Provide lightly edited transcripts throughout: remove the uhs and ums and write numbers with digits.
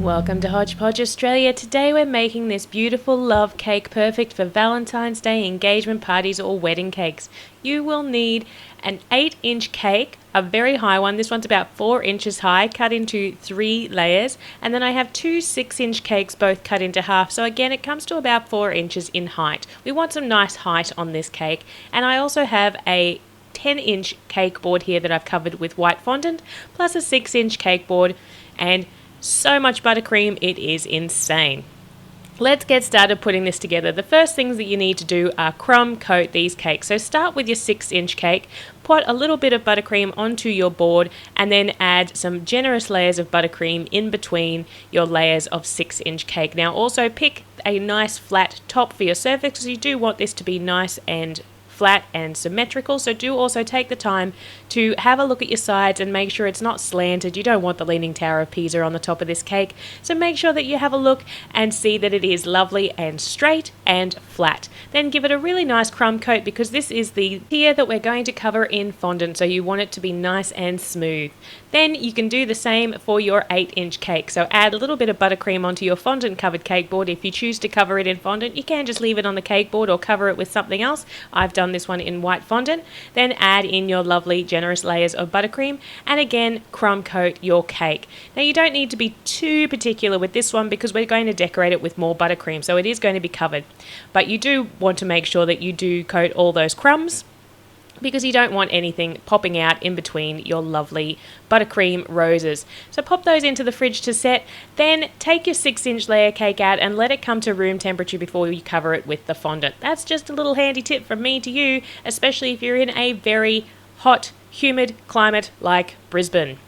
Welcome to Hodge Podge Australia. Today we're making this beautiful love cake perfect for Valentine's Day, engagement parties or wedding cakes. You will need an 8-inch cake, a very high one. This one's about 4 inches high, cut into 3 layers. And then I have 2 6-inch cakes, both cut into half. So again, it comes to about 4 inches in height. We want some nice height on this cake. And I also have a 10-inch cake board here that I've covered with white fondant, plus a 6-inch cake board, and so much buttercream, it is insane. Let's get started putting this together. The first things that you need to do are crumb coat these cakes. So start with your 6-inch cake, put a little bit of buttercream onto your board, and then add some generous layers of buttercream in between your layers of 6-inch cake. Now also pick a nice flat top for your surface, because you do want this to be nice and flat and symmetrical, so do also take the time to have a look at your sides and make sure it's not slanted. You don't want the Leaning Tower of Pisa on the top of this cake, so make sure that you have a look and see that it is lovely and straight and flat. Then give it a really nice crumb coat, because this is the tier that we're going to cover in fondant, so you want it to be nice and smooth. Then you can do the same for your 8-inch cake, so add a little bit of buttercream onto your fondant covered cake board. If you choose to cover it in fondant, you can just leave it on the cake board or cover it with something else. I've done this one in white fondant. Then add in your lovely generous layers of buttercream, and again crumb coat your cake. Now you don't need to be too particular with this one, because we're going to decorate it with more buttercream, so it is going to be covered, but you do want to make sure that you do coat all those crumbs, because you don't want anything popping out in between your lovely buttercream roses. So pop those into the fridge to set, then take your 6-inch layer cake out and let it come to room temperature before you cover it with the fondant. That's just a little handy tip from me to you, especially if you're in a very hot, humid climate like Brisbane.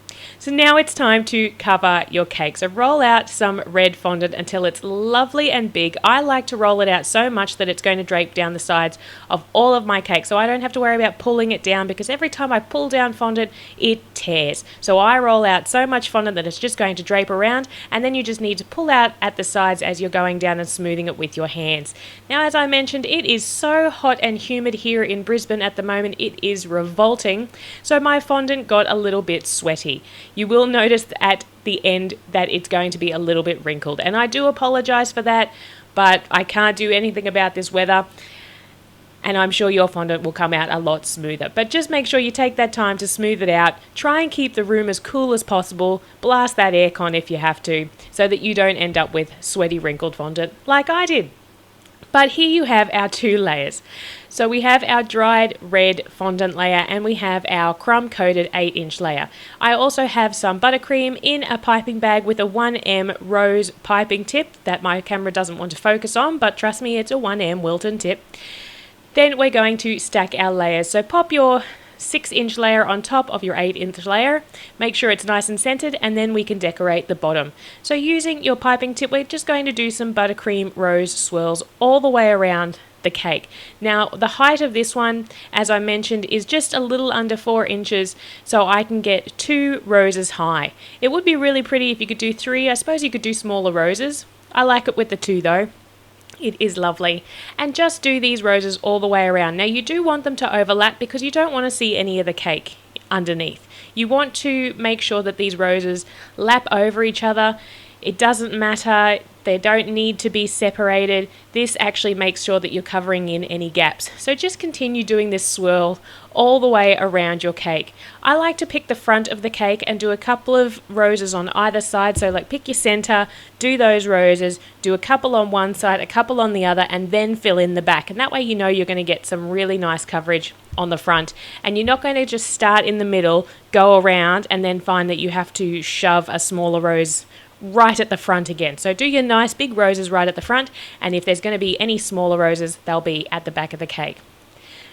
So now it's time to cover your cake. So roll out some red fondant until it's lovely and big. I like to roll it out so much that it's going to drape down the sides of all of my cake, so I don't have to worry about pulling it down, because every time I pull down fondant, it tears. So I roll out so much fondant that it's just going to drape around, and then you just need to pull out at the sides as you're going down and smoothing it with your hands. Now, as I mentioned, it is so hot and humid here in Brisbane at the moment. It is revolting. So my fondant got a little bit sweaty. You will notice at the end that it's going to be a little bit wrinkled, and I do apologize for that, but I can't do anything about this weather, and I'm sure your fondant will come out a lot smoother. But just make sure you take that time to smooth it out. Try and keep the room as cool as possible. Blast that aircon if you have to, so that you don't end up with sweaty wrinkled fondant like I did. But here you have our 2 layers. So we have our dried red fondant layer, and we have our crumb coated 8-inch layer. I also have some buttercream in a piping bag with a 1M rose piping tip that my camera doesn't want to focus on, but trust me, it's a 1M Wilton tip. Then we're going to stack our layers. So pop your 6-inch layer on top of your 8-inch layer. Make sure it's nice and centered, and then we can decorate the bottom. So using your piping tip, we're just going to do some buttercream rose swirls all the way around the cake. Now, the height of this one, as I mentioned, is just a little under 4 inches, so I can get 2 roses high. It would be really pretty if you could do 3. I suppose you could do smaller roses. I like it with the 2 though. It is lovely. And just do these roses all the way around. Now you do want them to overlap, because you don't want to see any of the cake underneath. You want to make sure that these roses lap over each other. It doesn't matter, they don't need to be separated. This actually makes sure that you're covering in any gaps. So just continue doing this swirl all the way around your cake. I like to pick the front of the cake and do a couple of roses on either side. So like pick your center, do those roses, do a couple on one side, a couple on the other, and then fill in the back. And that way you know you're going to get some really nice coverage on the front, and you're not going to just start in the middle, go around, and then find that you have to shove a smaller rose right at the front again. So do your nice big roses right at the front, and if there's going to be any smaller roses, they'll be at the back of the cake.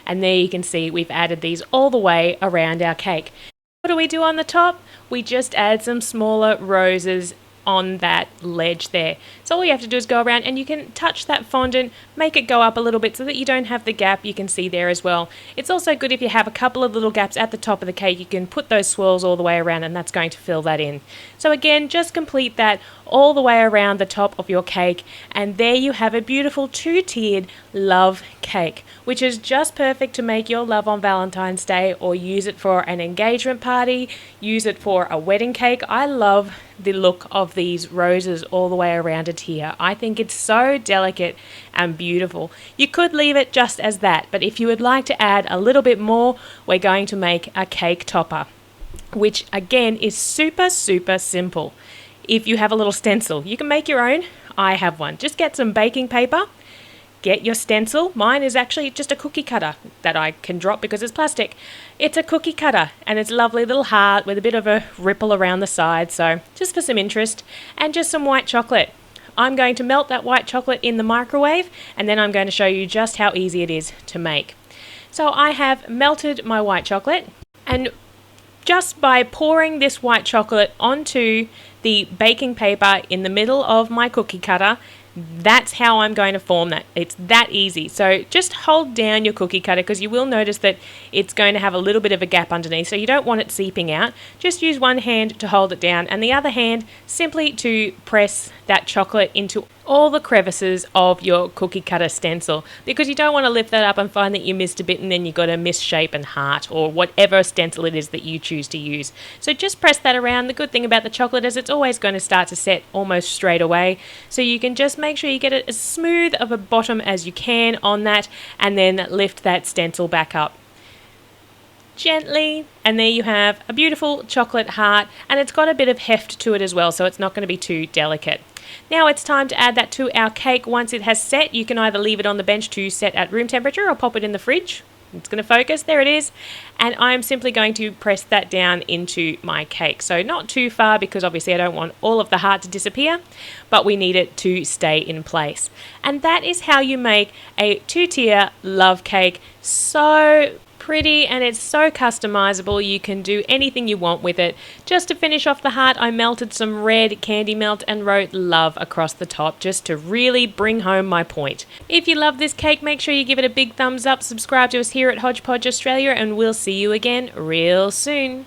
And there you can see we've added these all the way around our cake. What do we do on the top? We just add some smaller roses on that ledge there. So all you have to do is go around, and you can touch that fondant, make it go up a little bit so that you don't have the gap you can see there as well. It's also good if you have a couple of little gaps at the top of the cake, you can put those swirls all the way around, and that's going to fill that in. So again, just complete that all the way around the top of your cake, and there you have a beautiful two-tiered love cake, which is just perfect to make your love on Valentine's Day, or use it for an engagement party, use it for a wedding cake. I love the look of these roses all the way around a tier. I think it's so delicate and beautiful. You could leave it just as that, but if you would like to add a little bit more, we're going to make a cake topper, which again is super simple. If you have a little stencil, you can make your own. I have one. Just get some baking paper, get your stencil. Mine is actually just a cookie cutter that I can drop because it's plastic. It's a cookie cutter, and it's a lovely little heart with a bit of a ripple around the side, so just for some interest, and just some white chocolate. I'm going to melt that white chocolate in the microwave, and then I'm going to show you just how easy it is to make. So I have melted my white chocolate, and just by pouring this white chocolate onto the baking paper in the middle of my cookie cutter, that's how I'm going to form that. It's that easy. So just hold down your cookie cutter, because you will notice that it's going to have a little bit of a gap underneath, so you don't want it seeping out. Just use one hand to hold it down, and the other hand simply to press that chocolate into all the crevices of your cookie cutter stencil, because you don't want to lift that up and find that you missed a bit and then you've got a misshapen heart or whatever stencil it is that you choose to use. So just press that around. The good thing about the chocolate is it's always going to start to set almost straight away, so you can just make sure you get it as smooth of a bottom as you can on that, and then lift that stencil back up gently, and there you have a beautiful chocolate heart, and it's got a bit of heft to it as well, so it's not going to be too delicate. Now it's time to add that to our cake. Once it has set, you can either leave it on the bench to set at room temperature or pop it in the fridge. It's going to focus, there it is, and I'm simply going to press that down into my cake. So not too far, because obviously I don't want all of the heart to disappear, but we need it to stay in place. And that is how you make a two-tier love cake. So pretty, and it's so customizable. You can do anything you want with it. Just to finish off the heart, I melted some red candy melt and wrote love across the top, just to really bring home my point. If you love this cake, make sure you give it a big thumbs up, subscribe to us here at Hodge Podge Australia, and we'll see you again real soon.